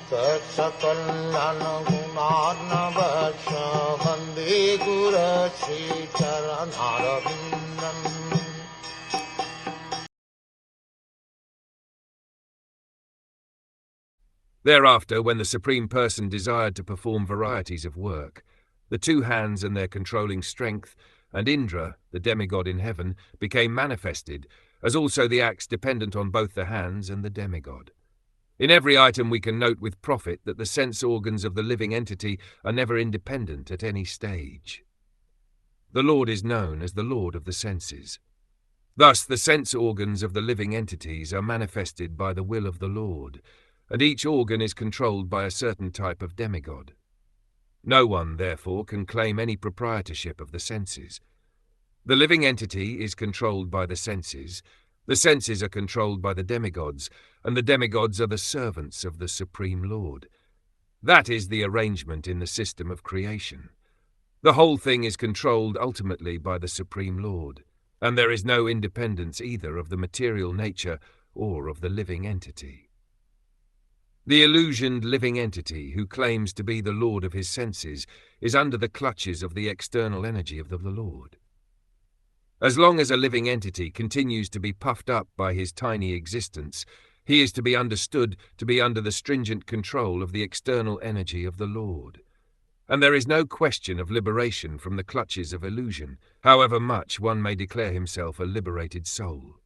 Saksakallan gunarnavasya Vande Guru Sri Charanarabindam. Thereafter, when the Supreme Person desired to perform varieties of work, the two hands and their controlling strength, and Indra, the demigod in heaven, became manifested, as also the acts dependent on both the hands and the demigod. In every item we can note with profit that the sense organs of the living entity are never independent at any stage. The Lord is known as the Lord of the senses. Thus, the sense organs of the living entities are manifested by the will of the Lord, and each organ is controlled by a certain type of demigod. No one, therefore, can claim any proprietorship of the senses. The living entity is controlled by the senses are controlled by the demigods, and the demigods are the servants of the Supreme Lord. That is the arrangement in the system of creation. The whole thing is controlled ultimately by the Supreme Lord, and there is no independence either of the material nature or of the living entity. The illusioned living entity, who claims to be the Lord of his senses, is under the clutches of the external energy of the Lord. As long as a living entity continues to be puffed up by his tiny existence, he is to be understood to be under the stringent control of the external energy of the Lord. And there is no question of liberation from the clutches of illusion, however much one may declare himself a liberated soul.